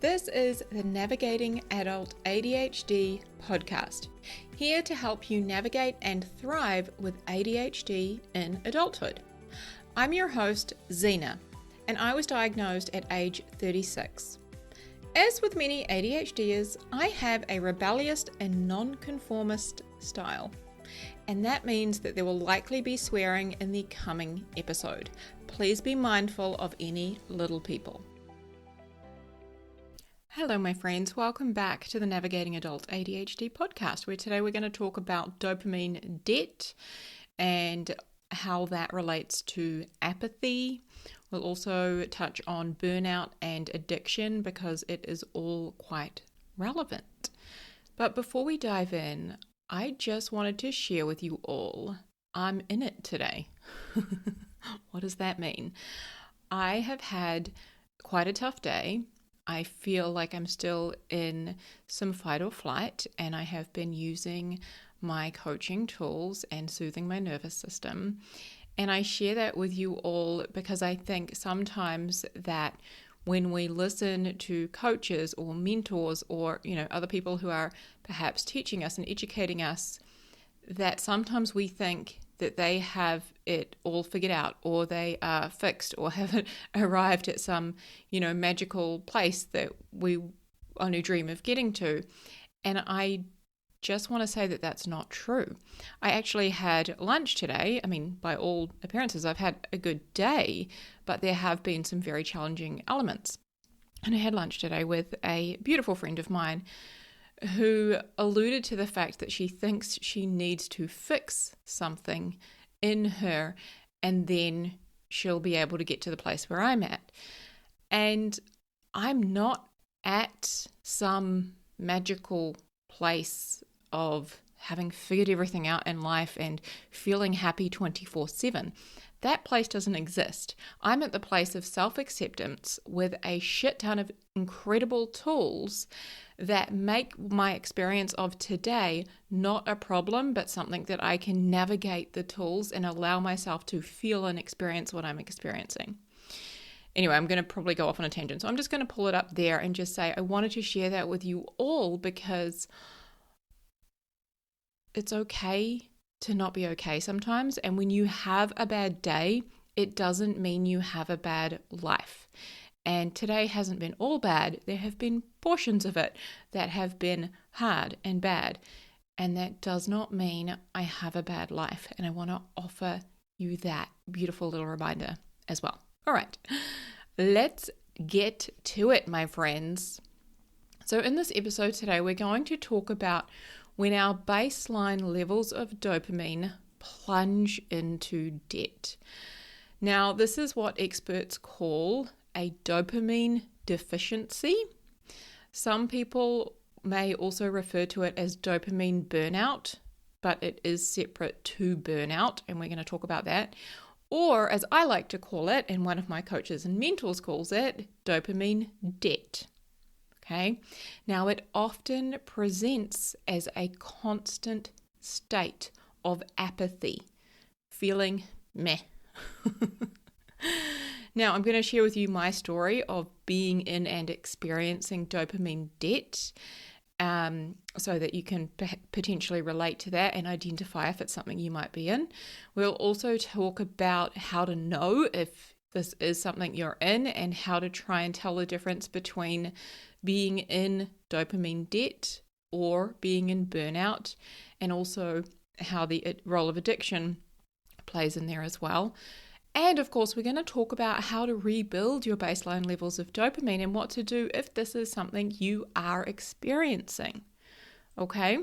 This is the Navigating Adult ADHD podcast, here to help you navigate and thrive with ADHD in adulthood. I'm your host, Zena, and I was diagnosed at age 36. As with many ADHDers, I have a rebellious and nonconformist style, and that means that there will likely be swearing in the coming episode. Please be mindful of any little people. Hello, my friends. Welcome back to the Navigating Adult ADHD podcast, where today we're going to talk about dopamine debt and how that relates to apathy. We'll also touch on burnout and addiction because it is all quite relevant. But before we dive in, I just wanted to share with you all, I'm in it today. What does that mean? I have had quite a tough day. I feel like I'm still in some fight or flight, and I have been using my coaching tools and soothing my nervous system. And I share that with you all because I think sometimes that when we listen to coaches or mentors or, other people who are perhaps teaching us and educating us, that sometimes we think that they have it all figured out, or they are fixed, or haven't arrived at some, magical place that we only dream of getting to. And I just want to say that that's not true. I actually had lunch today. I mean, by all appearances, I've had a good day, but there have been some very challenging elements. And I had lunch today with a beautiful friend of mine who alluded to the fact that she thinks she needs to fix something in her, and then she'll be able to get to the place where I'm at. And I'm not at some magical place of having figured everything out in life and feeling happy 24/7. That place doesn't exist. I'm at the place of self-acceptance with a shit ton of incredible tools that make my experience of today not a problem, but something that I can navigate the tools and allow myself to feel and experience what I'm experiencing. Anyway, I'm going to probably go off on a tangent, so I'm just going to pull it up there and just say I wanted to share that with you all because it's okay to not be okay sometimes. And when you have a bad day, it doesn't mean you have a bad life. And today hasn't been all bad. There have been portions of it that have been hard and bad. And that does not mean I have a bad life. And I want to offer you that beautiful little reminder as well. All right, let's get to it, my friends. So in this episode today, we're going to talk about when our baseline levels of dopamine plunge into debt. Now, this is what experts call a dopamine deficiency. Some people may also refer to it as dopamine burnout, but it is separate to burnout, and we're going to talk about that. Or, as I like to call it, and one of my coaches and mentors calls it, dopamine debt. Okay. Now, it often presents as a constant state of apathy, feeling meh. Now, I'm going to share with you my story of being in and experiencing dopamine debt, so that you can potentially relate to that and identify if it's something you might be in. We'll also talk about how to know if this is something you're in and how to try and tell the difference between being in dopamine debt or being in burnout, and also how the role of addiction plays in there as well. And of course, we're going to talk about how to rebuild your baseline levels of dopamine and what to do if this is something you are experiencing. Okay?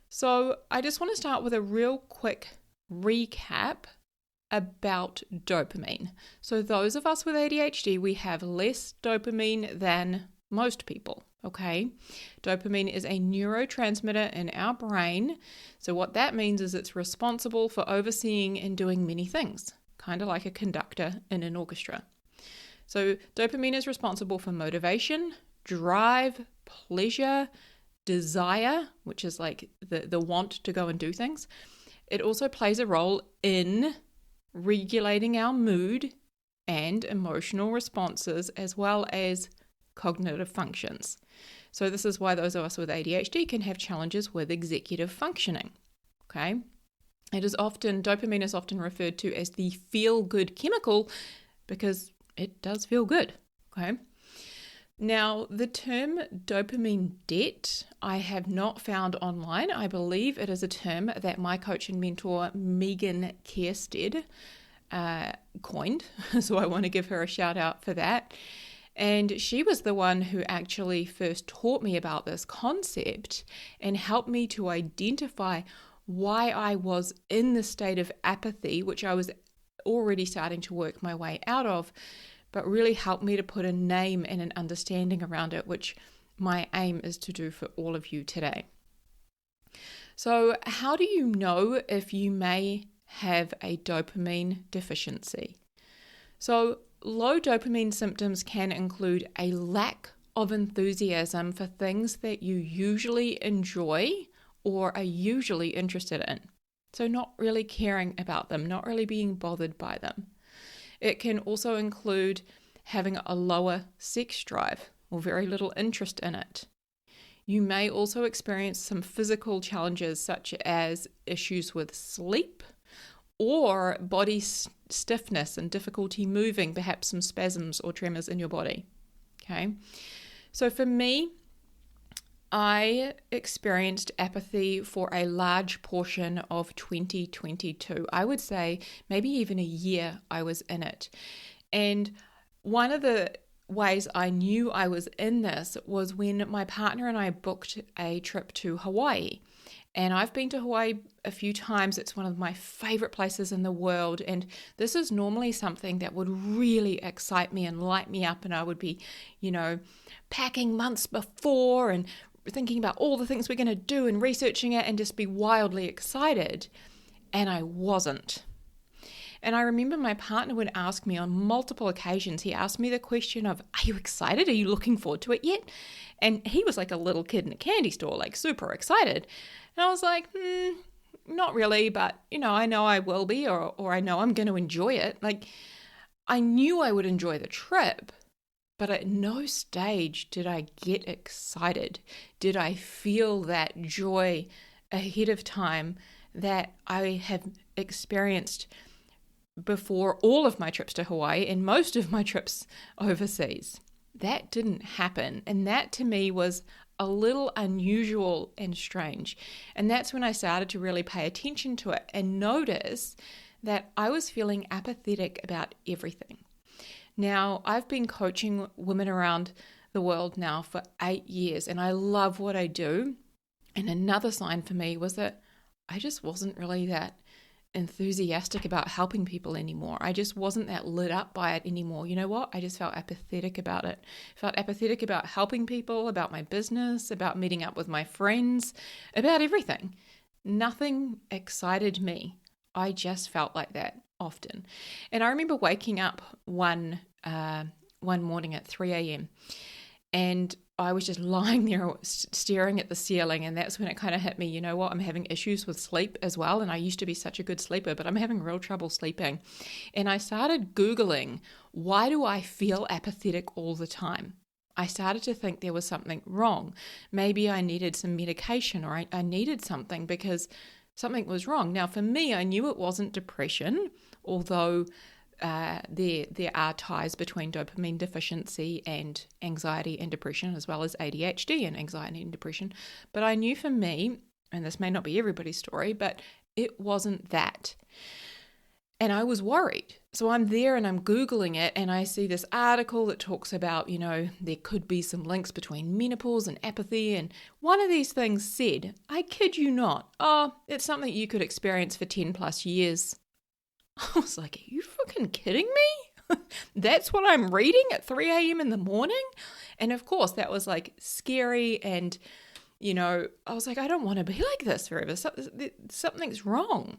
So I just want to start with a real quick recap about dopamine. So those of us with ADHD, we have less dopamine than most people, okay? Dopamine is a neurotransmitter in our brain. So what that means is it's responsible for overseeing and doing many things, kind of like a conductor in an orchestra. So dopamine is responsible for motivation, drive, pleasure, desire, which is like the want to go and do things. It also plays a role in regulating our mood and emotional responses, as well as cognitive functions. So this is why those of us with ADHD can have challenges with executive functioning. Okay. Dopamine is often referred to as the feel-good chemical because it does feel good. Okay. Now, the term dopamine debt, I have not found online. I believe it is a term that my coach and mentor, Megan Kierstead, coined. So I want to give her a shout out for that. And she was the one who actually first taught me about this concept and helped me to identify why I was in the state of apathy, which I was already starting to work my way out of, but really helped me to put a name and an understanding around it, which my aim is to do for all of you today. So how do you know if you may have a dopamine deficiency? So low dopamine symptoms can include a lack of enthusiasm for things that you usually enjoy or are usually interested in. So not really caring about them, not really being bothered by them. It can also include having a lower sex drive or very little interest in it. You may also experience some physical challenges such as issues with sleep or body stiffness and difficulty moving, perhaps some spasms or tremors in your body. Okay, so for me, I experienced apathy for a large portion of 2022. I would say maybe even a year I was in it. And one of the ways I knew I was in this was when my partner and I booked a trip to Hawaii. And I've been to Hawaii a few times. It's one of my favorite places in the world. And this is normally something that would really excite me and light me up. And I would be, packing months before and thinking about all the things we're going to do and researching it and just be wildly excited. And I wasn't. And I remember my partner would ask me on multiple occasions, he asked me the question of, are you excited? Are you looking forward to it yet? And he was like a little kid in a candy store, like super excited. And I was like, not really, but I know I will be, or I know I'm going to enjoy it. Like, I knew I would enjoy the trip, but at no stage did I get excited. Did I feel that joy ahead of time that I have experienced before all of my trips to Hawaii and most of my trips overseas? That didn't happen. And that to me was a little unusual and strange. And that's when I started to really pay attention to it and notice that I was feeling apathetic about everything. Now, I've been coaching women around the world now for 8 years, and I love what I do. And another sign for me was that I just wasn't really that enthusiastic about helping people anymore. I just wasn't that lit up by it anymore. You know what? I just felt apathetic about it. Felt apathetic about helping people, about my business, about meeting up with my friends, about everything. Nothing excited me. I just felt like that often. And I remember waking up one morning at 3 a.m. and I was just lying there staring at the ceiling, and that's when it kind of hit me, you know what, I'm having issues with sleep as well, and I used to be such a good sleeper, but I'm having real trouble sleeping. And I started Googling, why do I feel apathetic all the time? I started to think there was something wrong. Maybe I needed some medication, or I needed something because something was wrong. Now, for me, I knew it wasn't depression, although there are ties between dopamine deficiency and anxiety and depression, as well as ADHD and anxiety and depression. But I knew for me, and this may not be everybody's story, but it wasn't that. And I was worried. So I'm there and I'm Googling it, and I see this article that talks about, there could be some links between menopause and apathy. And one of these things said, I kid you not, it's something you could experience for 10 plus years. I was like, are you fucking kidding me? That's what I'm reading at 3 a.m. in the morning? And of course, that was like scary. And, I was like, I don't want to be like this forever. Something's wrong.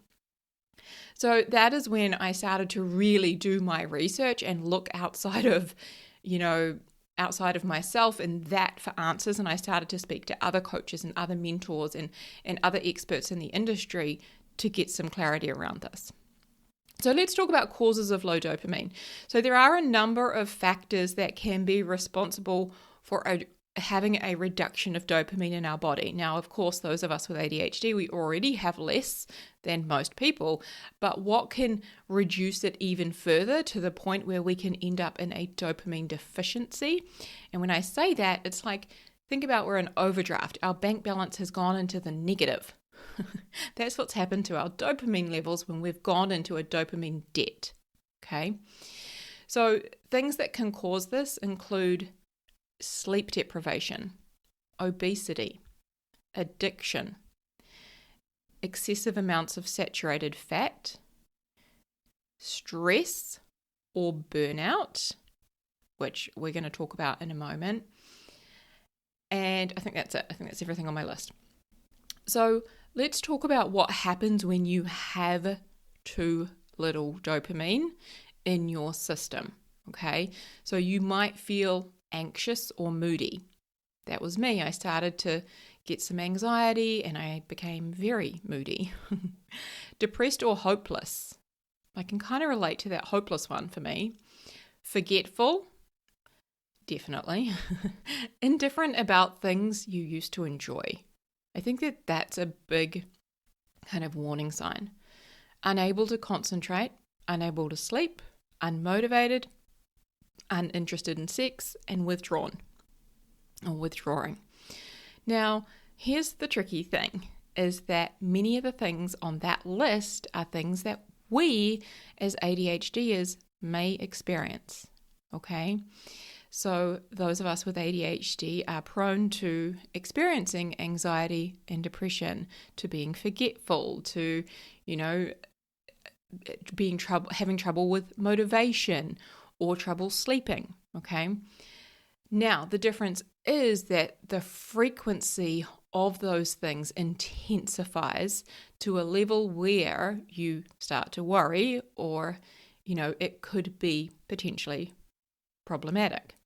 So that is when I started to really do my research and look outside of myself and that for answers. And I started to speak to other coaches and other mentors and other experts in the industry to get some clarity around this. So let's talk about causes of low dopamine. So there are a number of factors that can be responsible for having a reduction of dopamine in our body. Now, of course, those of us with ADHD, we already have less than most people, but what can reduce it even further to the point where we can end up in a dopamine deficiency? And when I say that, it's like, think about we're in overdraft. Our bank balance has gone into the negative. That's what's happened to our dopamine levels when we've gone into a dopamine debt. Okay. So things that can cause this include sleep deprivation, obesity, addiction, excessive amounts of saturated fat, stress or burnout, which we're going to talk about in a moment. And I think that's it. I think that's everything on my list. So let's talk about what happens when you have too little dopamine in your system, okay? So you might feel anxious or moody. That was me. I started to get some anxiety and I became very moody. Depressed or hopeless. I can kind of relate to that hopeless one for me. Forgetful. Definitely. Indifferent about things you used to enjoy. I think that that's a big kind of warning sign. Unable to concentrate, unable to sleep, unmotivated, uninterested in sex, and withdrawing. Now, here's the tricky thing, is that many of the things on that list are things that we as ADHDers may experience, okay? So those of us with ADHD are prone to experiencing anxiety and depression, to being forgetful, to, having trouble with motivation or trouble sleeping, okay? Now, the difference is that the frequency of those things intensifies to a level where you start to worry or, it could be potentially problematic.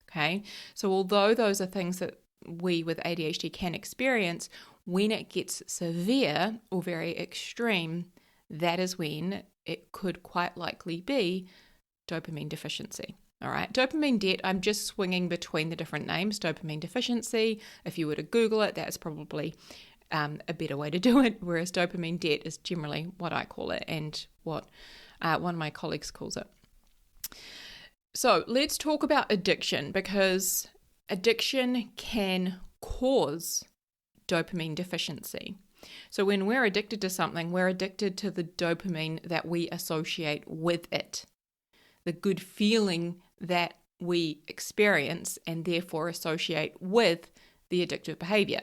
Okay, so although those are things that we with ADHD can experience, when it gets severe or very extreme, that is when it could quite likely be dopamine deficiency. All right, dopamine debt, I'm just swinging between the different names. Dopamine deficiency, if you were to Google it, that's probably a better way to do it, whereas dopamine debt is generally what I call it and what one of my colleagues calls it. So let's talk about addiction, because addiction can cause dopamine deficiency. So when we're addicted to something, we're addicted to the dopamine that we associate with it, the good feeling that we experience and therefore associate with the addictive behavior.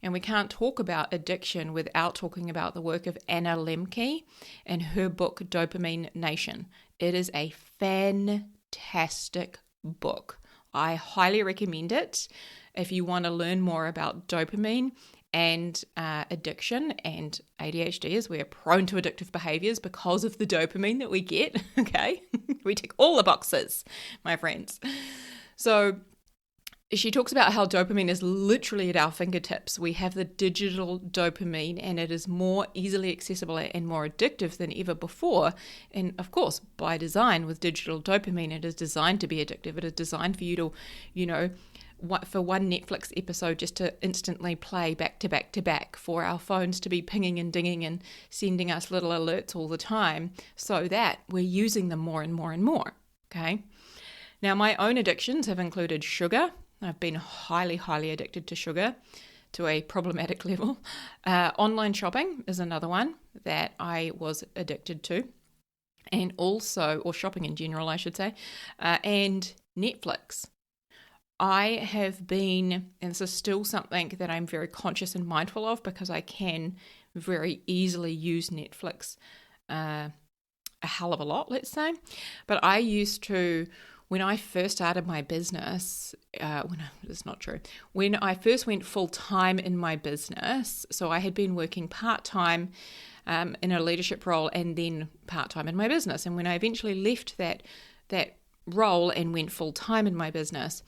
And we can't talk about addiction without talking about the work of Anna Lemke and her book, Dopamine Nation. It is a fantastic book. I highly recommend it if you want to learn more about dopamine and addiction and ADHD, as we're prone to addictive behaviors because of the dopamine that we get. Okay, we tick all the boxes, my friends. So she talks about how dopamine is literally at our fingertips. We have the digital dopamine and it is more easily accessible and more addictive than ever before. And of course, by design with digital dopamine, it is designed to be addictive. It is designed for you to, for one Netflix episode just to instantly play back to back to back, for our phones to be pinging and dinging and sending us little alerts all the time so that we're using them more and more and more. Okay. Now, my own addictions have included sugar. I've been highly, highly addicted to sugar to a problematic level. Online shopping is another one that I was addicted to, and also, or shopping in general, I should say, and Netflix. I have been, and this is still something that I'm very conscious and mindful of because I can very easily use Netflix a hell of a lot, let's say. But I used to, when I first started my business, it's not true. When I first went full-time in my business, so I had been working part-time in a leadership role and then part-time in my business. And when I eventually left that role and went full-time in my business,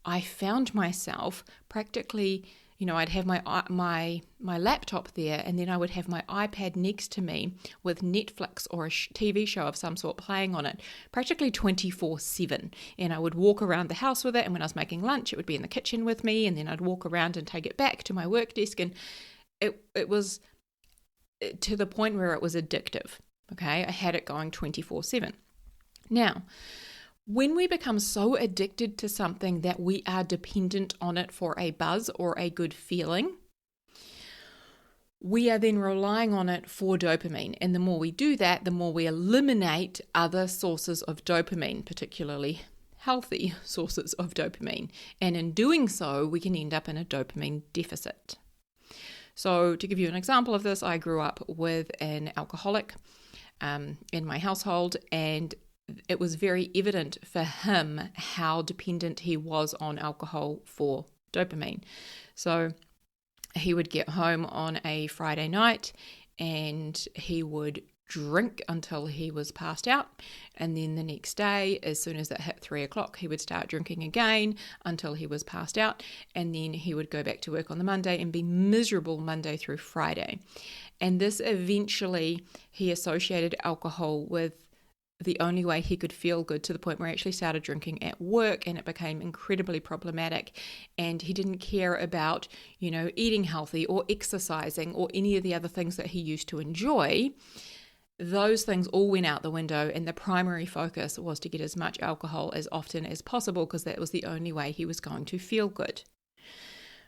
I found myself practically I'd have my laptop there, and then I would have my iPad next to me with Netflix or a TV show of some sort playing on it, practically 24/7. And I would walk around the house with it, and when I was making lunch, it would be in the kitchen with me, and then I'd walk around and take it back to my work desk, and it was to the point where it was addictive. Okay, I had it going 24/7. Now, when we become so addicted to something that we are dependent on it for a buzz or a good feeling, we are then relying on it for dopamine. And the more we do that, the more we eliminate other sources of dopamine, particularly healthy sources of dopamine. And in doing so, we can end up in a dopamine deficit. So to give you an example of this, I grew up with an alcoholic in my household, and it was very evident for him how dependent he was on alcohol for dopamine. So he would get home on a Friday night and he would drink until he was passed out, and then the next day, as soon as it hit 3 o'clock, he would start drinking again until he was passed out, and then he would go back to work on the Monday and be miserable Monday through Friday. And this eventually, he associated alcohol with the only way he could feel good, to the point where he actually started drinking at work, and it became incredibly problematic. And he didn't care about, eating healthy or exercising or any of the other things that he used to enjoy. Those things all went out the window, and the primary focus was to get as much alcohol as often as possible, because that was the only way he was going to feel good.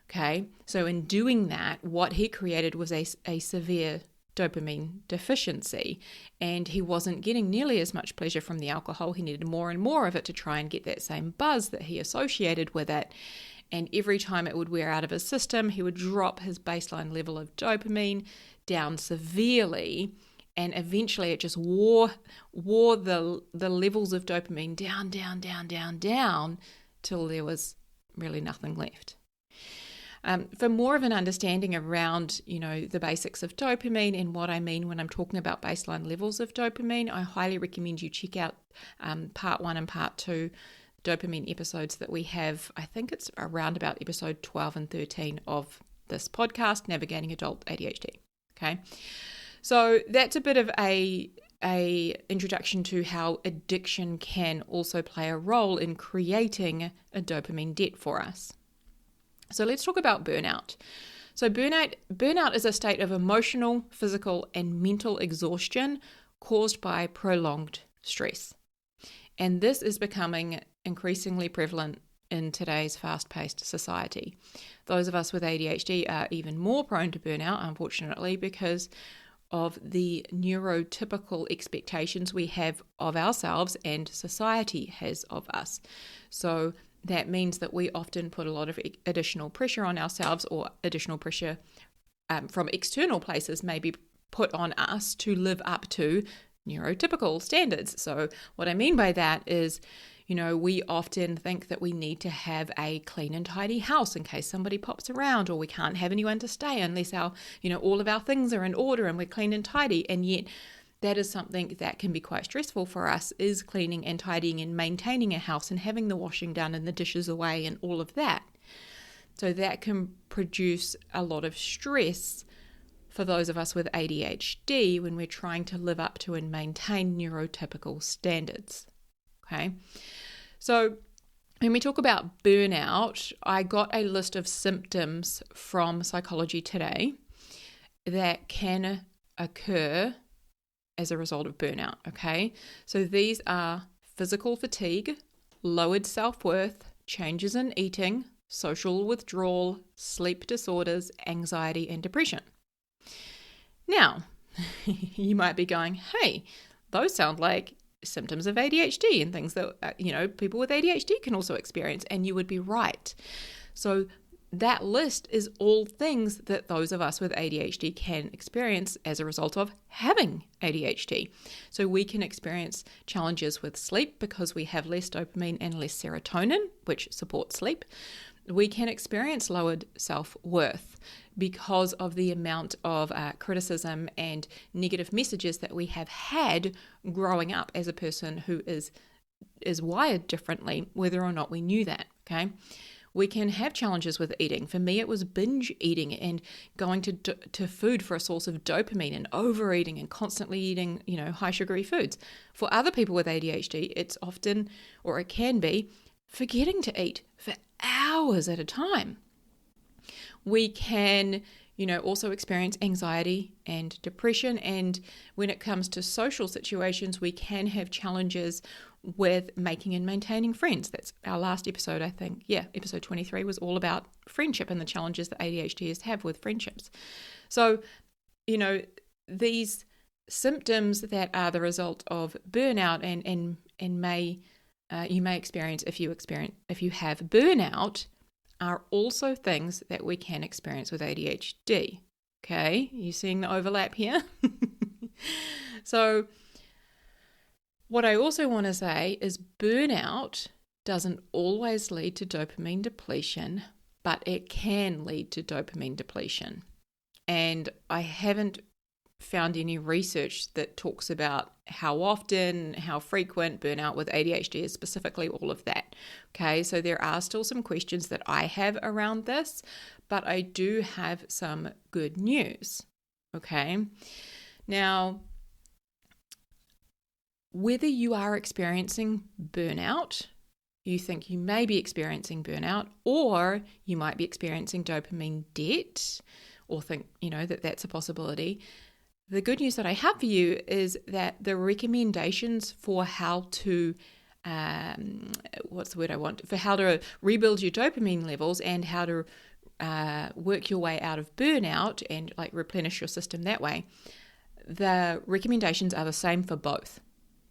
Okay, so in doing that, what he created was a severe dopamine deficiency, and he wasn't getting nearly as much pleasure from the alcohol. He needed more and more of it to try and get that same buzz that he associated with it. And every time it would wear out of his system, he would drop his baseline level of dopamine down severely. And eventually it just wore the levels of dopamine down, till there was really nothing left. For more of an understanding around, the basics of dopamine and what I mean when I'm talking about baseline levels of dopamine, I highly recommend you check out part 1 and part 2 dopamine episodes that we have. I think it's around about episode 12 and 13 of this podcast, Navigating Adult ADHD. Okay. So that's a bit of a introduction to how addiction can also play a role in creating a dopamine debt for us. So let's talk about burnout. So burnout is a state of emotional, physical, and mental exhaustion caused by prolonged stress. And this is becoming increasingly prevalent in today's fast-paced society. Those of us with ADHD are even more prone to burnout, unfortunately, because of the neurotypical expectations we have of ourselves and society has of us. So that means that we often put a lot of additional pressure on ourselves, or additional pressure from external places may be put on us to live up to neurotypical standards. So what I mean by that is, we often think that we need to have a clean and tidy house in case somebody pops around, or we can't have anyone to stay unless all of our things are in order and we're clean and tidy. And yet that is something that can be quite stressful for us, is cleaning and tidying and maintaining a house and having the washing done and the dishes away and all of that. So that can produce a lot of stress for those of us with ADHD when we're trying to live up to and maintain neurotypical standards. Okay, so when we talk about burnout, I got a list of symptoms from Psychology Today that can occur as a result of burnout. Okay, so these are physical fatigue, lowered self-worth, changes in eating, social withdrawal, sleep disorders, anxiety, and depression. Now, you might be going, hey, those sound like symptoms of ADHD and things that, people with ADHD can also experience. And you would be right. So that list is all things that those of us with ADHD can experience as a result of having ADHD. So we can experience challenges with sleep because we have less dopamine and less serotonin, which supports sleep. We can experience lowered self-worth because of the amount of criticism and negative messages that we have had growing up as a person who is wired differently, whether or not we knew that, okay? We can have challenges with eating. For me, it was binge eating and going to food for a source of dopamine and overeating and constantly eating, high sugary foods. For other people with ADHD, it's often, or it can be, forgetting to eat for hours at a time. We can, also experience anxiety and depression. And when it comes to social situations, we can have challenges with making and maintaining friends. That's our last episode, I think. Yeah, episode 23 was all about friendship and the challenges that ADHDers have with friendships. So, these symptoms that are the result of burnout and you may experience if you have burnout are also things that we can experience with ADHD. Okay, you seeing the overlap here? So what I also want to say is burnout doesn't always lead to dopamine depletion, but it can lead to dopamine depletion. And I haven't found any research that talks about how often, how frequent burnout with ADHD is, specifically all of that. Okay, so there are still some questions that I have around this, but I do have some good news. Okay, now, whether you are experiencing burnout, you think you may be experiencing burnout, or you might be experiencing dopamine debt, or think, that that's a possibility. The good news that I have for you is that the recommendations for how to, for how to rebuild your dopamine levels and how to work your way out of burnout and replenish your system that way, the recommendations are the same for both.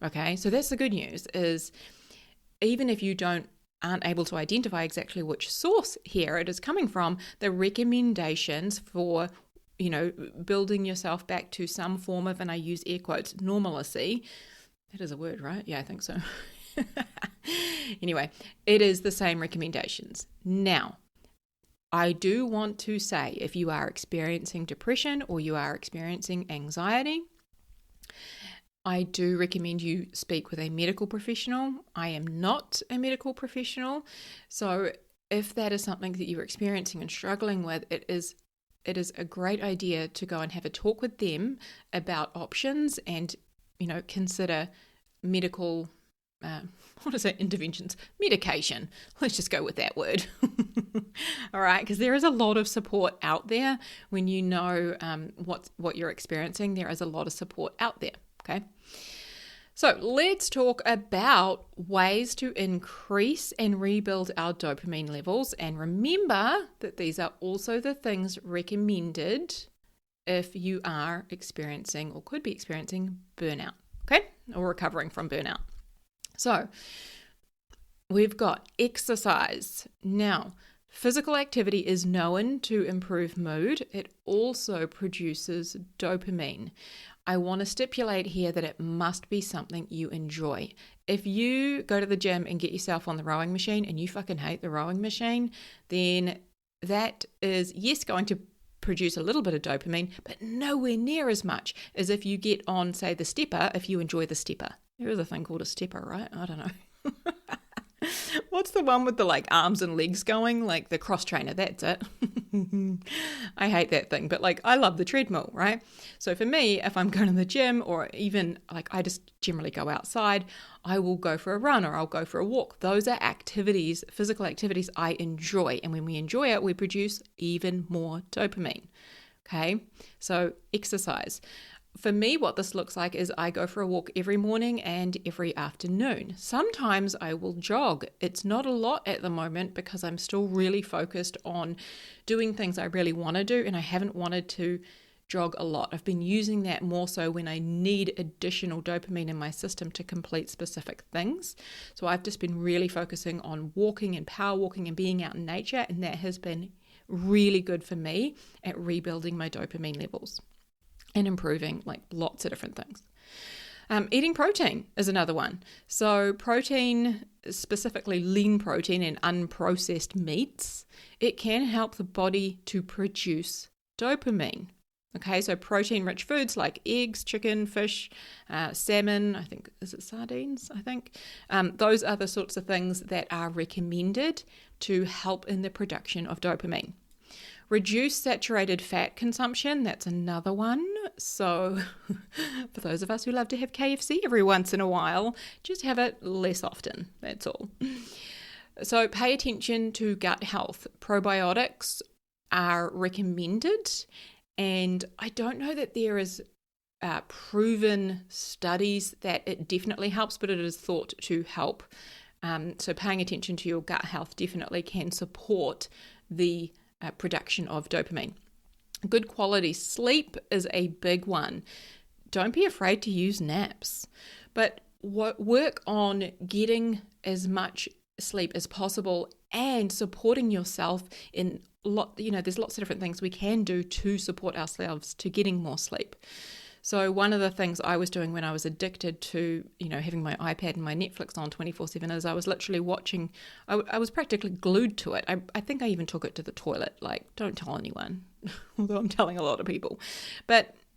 Okay, so that's the good news, is even if you aren't able to identify exactly which source here it is coming from, the recommendations for building yourself back to some form of, and I use air quotes, normalcy. That is a word, right? Yeah, I think so. Anyway, it is the same recommendations. Now, I do want to say, if you are experiencing depression or you are experiencing anxiety, I do recommend you speak with a medical professional. I am not a medical professional, so if that is something that you're experiencing and struggling with, it is a great idea to go and have a talk with them about options and, consider medical, interventions, medication. Let's just go with that word. All right, because there is a lot of support out there when you know what you're experiencing. There is a lot of support out there, okay? So let's talk about ways to increase and rebuild our dopamine levels. And remember that these are also the things recommended if you are experiencing or could be experiencing burnout, okay? Or recovering from burnout. So we've got exercise. Now, physical activity is known to improve mood. It also produces dopamine. I want to stipulate here that it must be something you enjoy. If you go to the gym and get yourself on the rowing machine and you fucking hate the rowing machine, then that is, yes, going to produce a little bit of dopamine, but nowhere near as much as if you get on, say, the stepper, if you enjoy the stepper. There is a thing called a stepper, right? I don't know. What's the one with the arms and legs going? The cross trainer, that's it. I hate that thing, but I love the treadmill, right? So for me, if I'm going to the gym or even I just generally go outside, I will go for a run or I'll go for a walk. Those are activities, physical activities I enjoy. And when we enjoy it, we produce even more dopamine. Okay, so exercise. For me, what this looks like is I go for a walk every morning and every afternoon. Sometimes I will jog. It's not a lot at the moment because I'm still really focused on doing things I really want to do, and I haven't wanted to jog a lot. I've been using that more so when I need additional dopamine in my system to complete specific things. So I've just been really focusing on walking and power walking and being out in nature, and that has been really good for me at rebuilding my dopamine levels and improving lots of different things. Eating protein is another one. So protein, specifically lean protein and unprocessed meats, it can help the body to produce dopamine. Okay, so protein-rich foods like eggs, chicken, fish, salmon, I think, is it sardines, I think? Those are the sorts of things that are recommended to help in the production of dopamine. Reduce saturated fat consumption, that's another one. So for those of us who love to have KFC every once in a while, just have it less often, that's all. So pay attention to gut health. Probiotics are recommended, and I don't know that there is proven studies that it definitely helps, but it is thought to help. So paying attention to your gut health definitely can support the production of dopamine. Good quality sleep is a big one. Don't be afraid to use naps, but work on getting as much sleep as possible and supporting yourself in there's lots of different things we can do to support ourselves to getting more sleep. So one of the things I was doing when I was addicted to, having my iPad and my Netflix on 24/7 is I was literally watching, I was practically glued to it. I think I even took it to the toilet, don't tell anyone, although I'm telling a lot of people.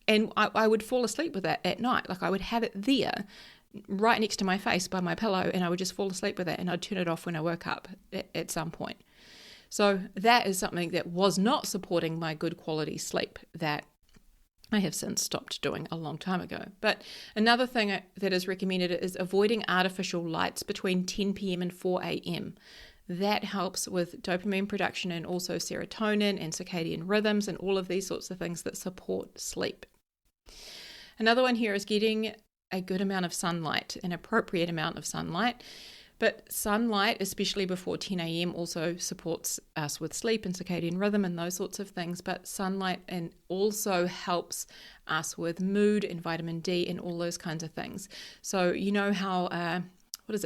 And I would fall asleep with that at night. I would have it there right next to my face by my pillow, and I would just fall asleep with it, and I'd turn it off when I woke up at some point. So that is something that was not supporting my good quality sleep that I have since stopped doing a long time ago. But another thing that is recommended is avoiding artificial lights between 10 p.m. and 4 a.m. That helps with dopamine production and also serotonin and circadian rhythms and all of these sorts of things that support sleep. Another one here is getting a good amount of sunlight, an appropriate amount of sunlight. But sunlight, especially before 10 a.m., also supports us with sleep and circadian rhythm and those sorts of things. But sunlight and also helps us with mood and vitamin D and all those kinds of things. So you know how,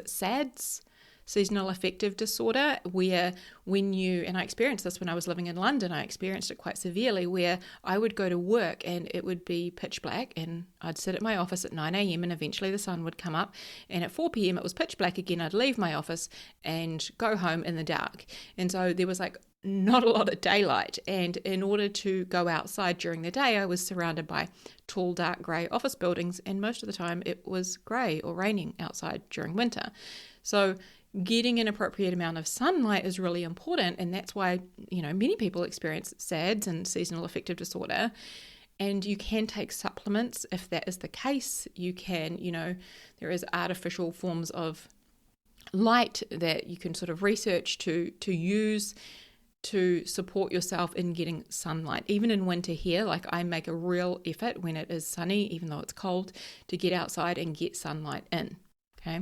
SADS? Seasonal affective disorder, where and I experienced this when I was living in London, I experienced it quite severely, where I would go to work and it would be pitch black and I'd sit at my office at 9 a.m. and eventually the sun would come up, and at 4 p.m. it was pitch black again. I'd leave my office and go home in the dark. And so there was not a lot of daylight, and in order to go outside during the day, I was surrounded by tall, dark grey office buildings, and most of the time it was grey or raining outside during winter. So getting an appropriate amount of sunlight is really important, and that's why, many people experience SADS and seasonal affective disorder, and you can take supplements if that is the case. You can, there is artificial forms of light that you can sort of research to use to support yourself in getting sunlight. Even in winter here, I make a real effort when it is sunny, even though it's cold, to get outside and get sunlight in, okay?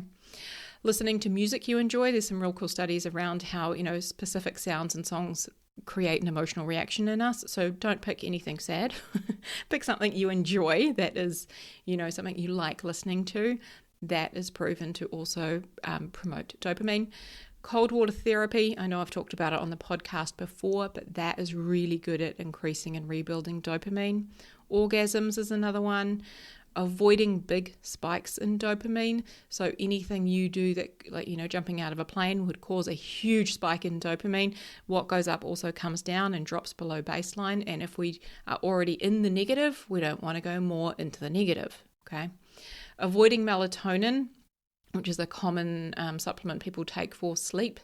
Listening to music you enjoy, there's some real cool studies around how, specific sounds and songs create an emotional reaction in us. So don't pick anything sad. Pick something you enjoy that is, something you like listening to. That is proven to also promote dopamine. Cold water therapy, I know I've talked about it on the podcast before, but that is really good at increasing and rebuilding dopamine. Orgasms is another one. Avoiding big spikes in dopamine. So anything you do that, jumping out of a plane would cause a huge spike in dopamine. What goes up also comes down and drops below baseline. And if we are already in the negative, we don't want to go more into the negative, okay? Avoiding melatonin, which is a common supplement people take for sleep.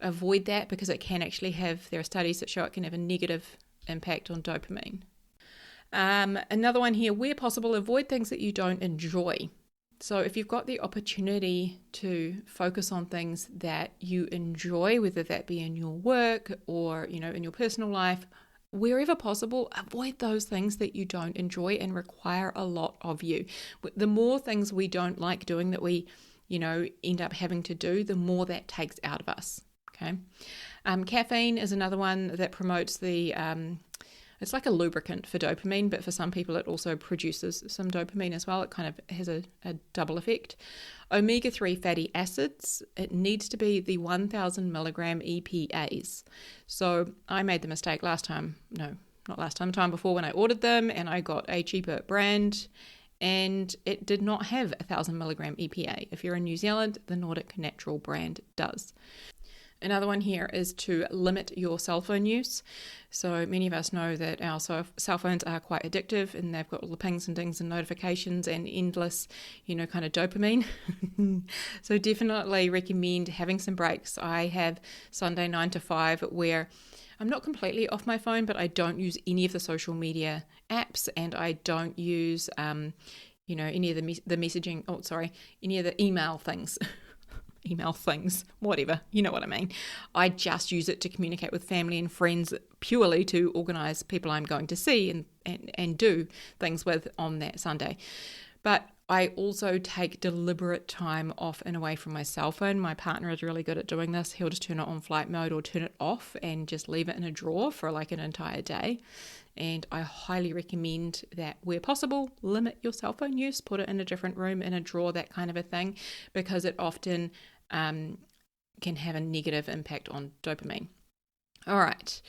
Avoid that because it can actually there are studies that show it can have a negative impact on dopamine. Another one here, where possible, avoid things that you don't enjoy. So if you've got the opportunity to focus on things that you enjoy, whether that be in your work or, in your personal life, wherever possible, avoid those things that you don't enjoy and require a lot of you. The more things we don't like doing that we, end up having to do, the more that takes out of us. Okay. Caffeine is another one that promotes it's like a lubricant for dopamine, but for some people it also produces some dopamine as well. It kind of has a double effect. Omega-3 fatty acids, it needs to be the 1,000 milligram EPAs. So I made the mistake time before when I ordered them, and I got a cheaper brand, and it did not have 1,000 milligram EPA. If you're in New Zealand, the Nordic Natural brand does. Another one here is to limit your cell phone use. So many of us know that our cell phones are quite addictive, and they've got all the pings and dings and notifications and endless, kind of dopamine. So definitely recommend having some breaks. I have Sunday 9 to 5 where I'm not completely off my phone, but I don't use any of the social media apps, and I don't use, any of the messaging, any of the email things. Email things, whatever, you know what I mean. I just use it to communicate with family and friends, purely to organise people I'm going to see and do things with on that Sunday. But I also take deliberate time off and away from my cell phone. My partner is really good at doing this. He'll just turn it on flight mode or turn it off and just leave it in a drawer for like an entire day. And I highly recommend that where possible, limit your cell phone use, put it in a different room, in a drawer, that kind of a thing, because it often can have a negative impact on dopamine. All right.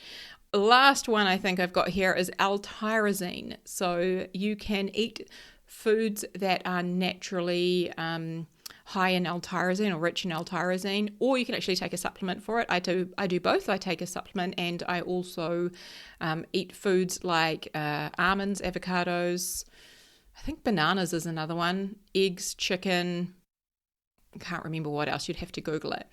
Last one I think I've got here is L-tyrosine. So you can eat foods that are naturally high in L-tyrosine or rich in L-tyrosine, or you can actually take a supplement for it. I do both. I take a supplement, and I also eat foods like almonds, avocados, I think bananas is another one, eggs, chicken. I can't remember what else. You'd have to Google it.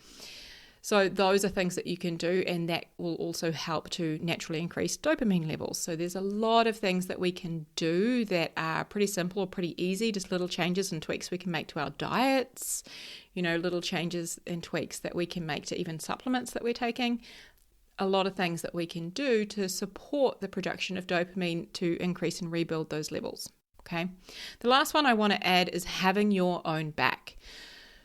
So those are things that you can do, and that will also help to naturally increase dopamine levels. So there's a lot of things that we can do that are pretty simple or pretty easy, just little changes and tweaks we can make to our diets, little changes and tweaks that we can make to even supplements that we're taking. A lot of things that we can do to support the production of dopamine to increase and rebuild those levels. Okay. The last one I want to add is having your own back.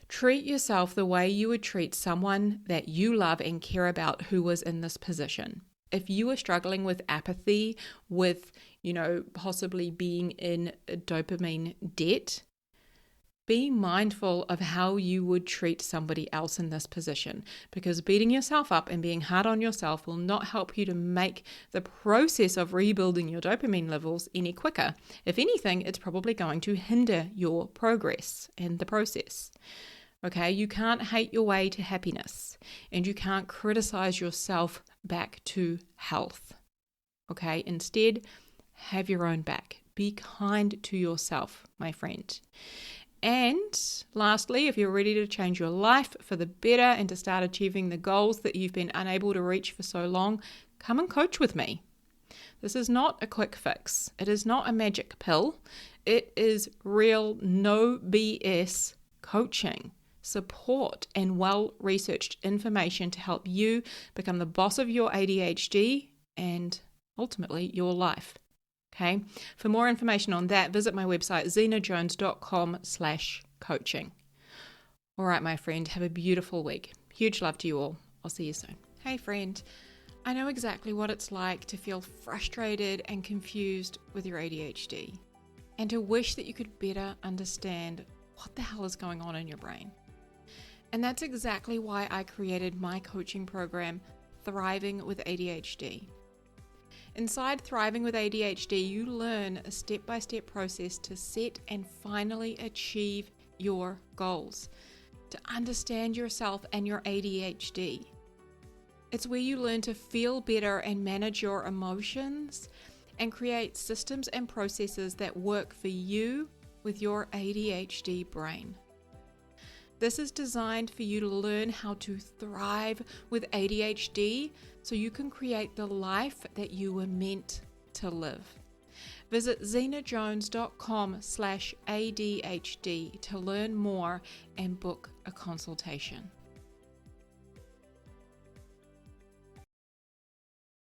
Treat yourself the way you would treat someone that you love and care about who was in this position. If you are struggling with apathy, with, possibly being in a dopamine debt, be mindful of how you would treat somebody else in this position, because beating yourself up and being hard on yourself will not help you to make the process of rebuilding your dopamine levels any quicker. If anything, it's probably going to hinder your progress and the process. Okay, you can't hate your way to happiness, and you can't criticize yourself back to health. Okay, instead, have your own back. Be kind to yourself, my friend. And lastly, if you're ready to change your life for the better and to start achieving the goals that you've been unable to reach for so long, come and coach with me. This is not a quick fix. It is not a magic pill. It is real, no BS coaching, support, and well-researched information to help you become the boss of your ADHD and ultimately your life. Okay. For more information on that, visit my website, zenajones.com/coaching. All right, my friend, have a beautiful week. Huge love to you all. I'll see you soon. Hey, friend. I know exactly what it's like to feel frustrated and confused with your ADHD, and to wish that you could better understand what the hell is going on in your brain. And that's exactly why I created my coaching program, Thriving with ADHD. Inside Thriving with ADHD, you learn a step-by-step process to set and finally achieve your goals, to understand yourself and your ADHD. It's where you learn to feel better and manage your emotions and create systems and processes that work for you with your ADHD brain. This is designed for you to learn how to thrive with ADHD so you can create the life that you were meant to live. Visit zenajones.com/ADHD to learn more and book a consultation.